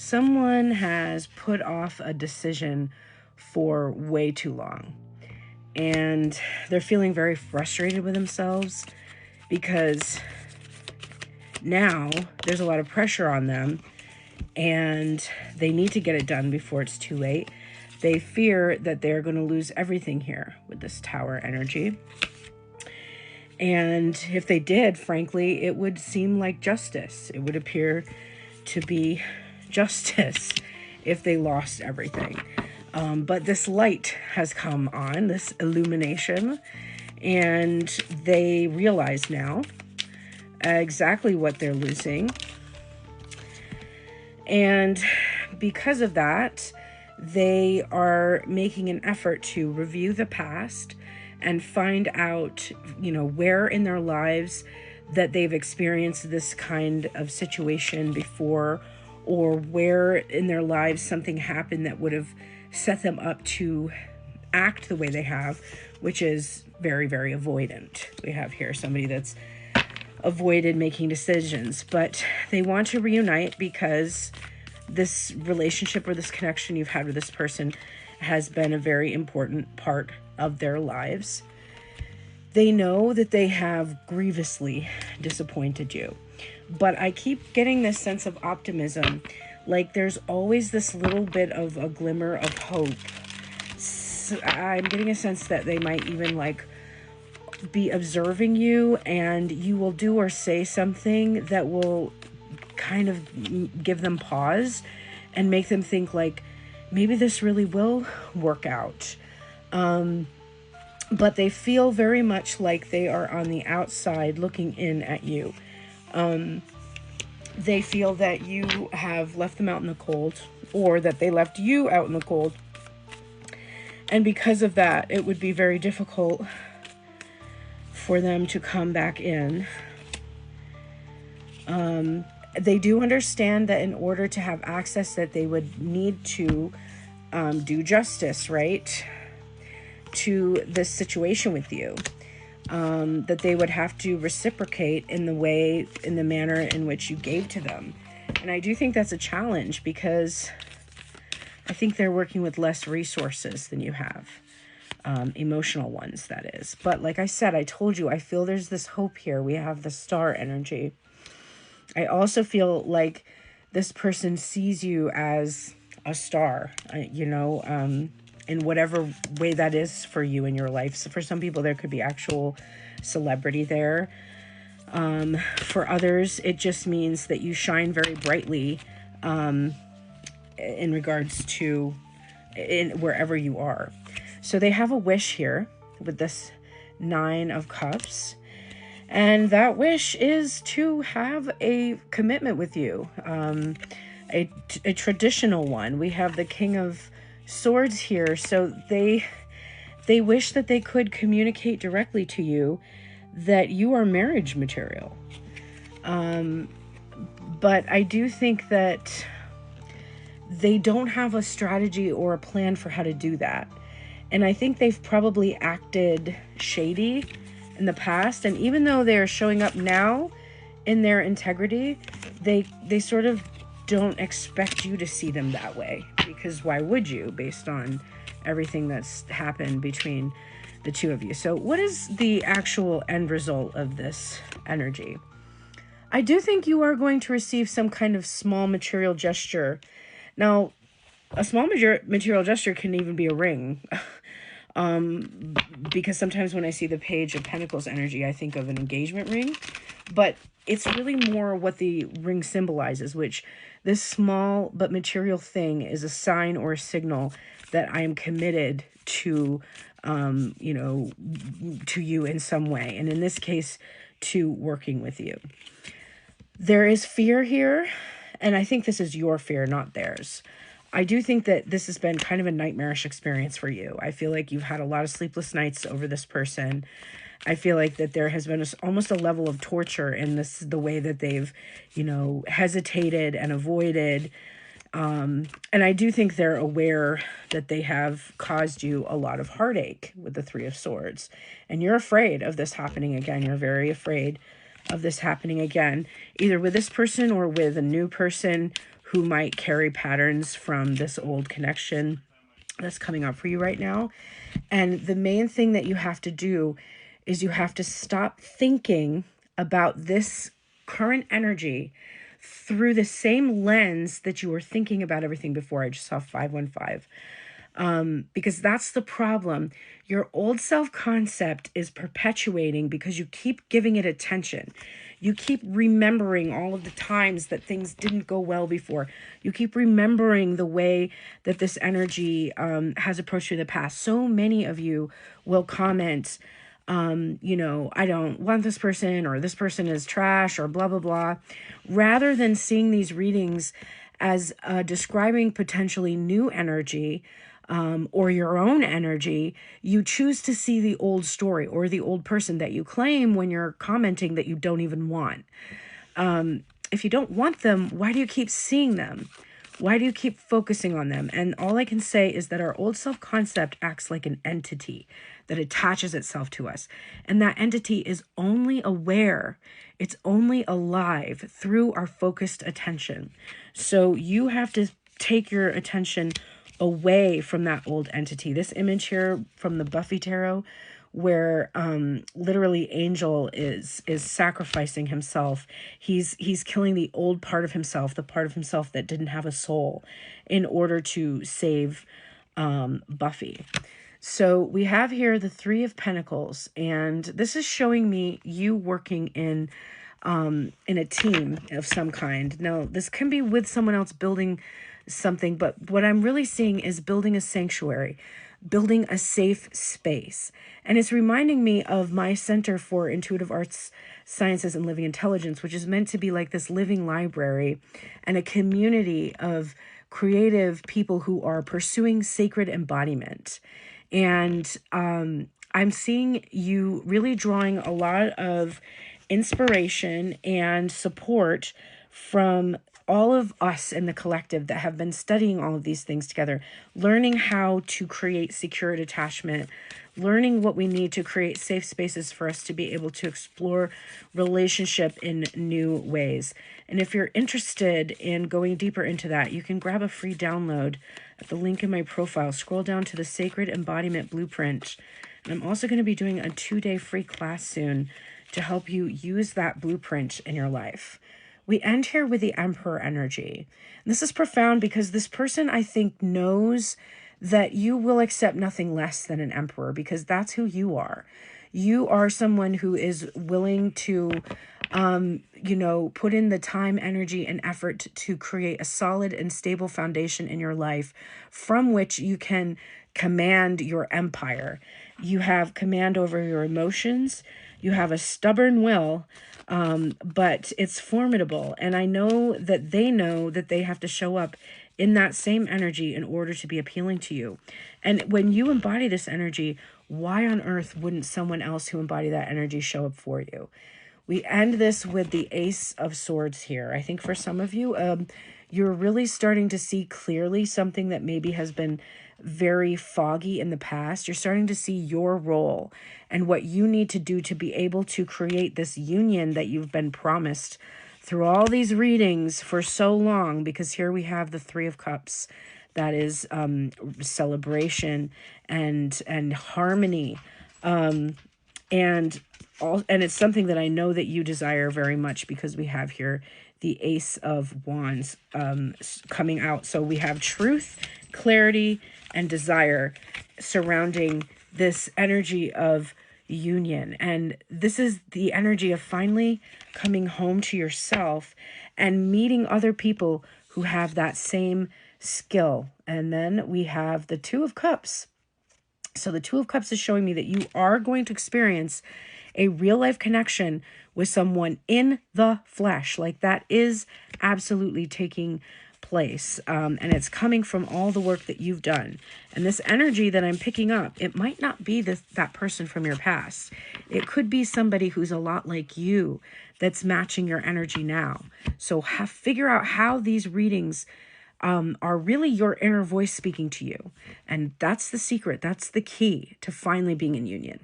Someone has put off a decision for way too long. And they're feeling very frustrated with themselves because now there's a lot of pressure on them and they need to get it done before it's too late. They fear that they're going to lose everything here with this Tower energy. And if they did, frankly, it would seem like justice. It would appear to be justice if they lost everything. But this light has come on, this illumination, and they realize now exactly what they're losing. And because of that, they are making an effort to review the past and find out, where in their lives that they've experienced this kind of situation before, or where in their lives something happened that would have set them up to act the way they have, which is very, very avoidant. We have here somebody that's avoided making decisions, but they want to reunite because this relationship or this connection you've had with this person has been a very important part of their lives. They know that they have grievously disappointed you, but I keep getting this sense of optimism. Like there's always this little bit of a glimmer of hope. I'm getting a sense that they might even be observing you, and you will do or say something that will kind of give them pause and make them think maybe this really will work out. But they feel very much like they are on the outside looking in at you. They feel that you have left them out in the cold, or that they left you out in the cold. And because of that, it would be very difficult for them to come back in. They do understand that in order to have access, that they would need to do justice, right, to this situation with you. That they would have to reciprocate in the manner in which you gave to them. And I do think that's a challenge, because I think they're working with less resources than you have. Emotional ones, that is. But like I said, I told you, I feel there's this hope here. We have the star energy. I also feel like this person sees you as a star, in whatever way that is for you in your life. So for some people, there could be actual celebrity there. For others, it just means that you shine very brightly in regards to wherever you are. So they have a wish here with this 9 of Cups. And that wish is to have a commitment with you, a traditional one. We have the King of Swords here. So they wish that they could communicate directly to you that you are marriage material. But I do think that they don't have a strategy or a plan for how to do that. And I think they've probably acted shady in the past. And even though they're showing up now in their integrity, they sort of don't expect you to see them that way. Because why would you, based on everything that's happened between the two of you? So what is the actual end result of this energy? I do think you are going to receive some kind of small material gesture. Now, a small material gesture can even be a ring. Because sometimes when I see the Page of Pentacles energy, I think of an engagement ring. But it's really more what the ring symbolizes, which this small but material thing is a sign or a signal that I am committed to, to you in some way. And in this case, to working with you. There is fear here, and I think this is your fear, not theirs. I do think that this has been kind of a nightmarish experience for you. I feel like you've had a lot of sleepless nights over this person. I feel like that there has been almost a level of torture in the way that they've, hesitated and avoided. And I do think they're aware that they have caused you a lot of heartache with the 3 of Swords. And you're afraid of this happening again. You're very afraid of this happening again, either with this person or with a new person who might carry patterns from this old connection that's coming up for you right now. And the main thing that you have to do is you have to stop thinking about this current energy through the same lens that you were thinking about everything before. I just saw 515. Because that's the problem. Your old self-concept is perpetuating because you keep giving it attention. You keep remembering all of the times that things didn't go well before. You keep remembering the way that this energy has approached you in the past. So many of you will comment, I don't want this person, or this person is trash, or blah, blah, blah. Rather than seeing these readings as describing potentially new energy, or your own energy, you choose to see the old story or the old person that you claim when you're commenting that you don't even want. If you don't want them, why do you keep seeing them? Why do you keep focusing on them? And all I can say is that our old self-concept acts like an entity that attaches itself to us. And that entity is only aware, it's only alive through our focused attention. So you have to take your attention away from that old entity. This image here from the Buffy Tarot, where literally Angel is sacrificing himself. He's killing the old part of himself, the part of himself that didn't have a soul, in order to save Buffy. So we have here the Three of Pentacles, and this is showing me you working in a team of some kind. Now, this can be with someone else building something, but what I'm really seeing is building a sanctuary, building a safe space. And it's reminding me of my Center for Intuitive Arts, Sciences, and Living Intelligence, which is meant to be like this living library and a community of creative people who are pursuing sacred embodiment. And I'm seeing you really drawing a lot of inspiration and support from all of us in the collective that have been studying all of these things together, learning how to create secure attachment, learning what we need to create safe spaces for us to be able to explore relationship in new ways. And if you're interested in going deeper into that, you can grab a free download at the link in my profile. Scroll down to the Sacred Embodiment Blueprint. And I'm also going to be doing a 2-day free class soon to help you use that blueprint in your life. We end here with the Emperor energy. And this is profound because this person, I think, knows that you will accept nothing less than an emperor, because that's who you are. You are someone who is willing to, put in the time, energy, and effort to create a solid and stable foundation in your life from which you can command your empire. You have command over your emotions. You have a stubborn will, but it's formidable. And I know that they have to show up in that same energy in order to be appealing to you. And when you embody this energy, why on earth wouldn't someone else who embody that energy show up for you? We end this with the Ace of Swords here. I think for some of you, you're really starting to see clearly something that maybe has been very foggy in the past. You're starting to see your role and what you need to do to be able to create this union that you've been promised through all these readings for so long, because here we have the Three of Cups. That is celebration and harmony. And it's something that I know that you desire very much, because we have here the Ace of Wands coming out. So we have truth, clarity, and desire surrounding this energy of union. And this is the energy of finally coming home to yourself and meeting other people who have that same skill. And then we have the Two of Cups. So the Two of Cups is showing me that you are going to experience a real life connection with someone in the flesh. Like, that is absolutely taking place. And it's coming from all the work that you've done. And this energy that I'm picking up, it might not be that person from your past. It could be somebody who's a lot like you that's matching your energy now. So figure out how these readings are really your inner voice speaking to you. And that's the secret. That's the key to finally being in union.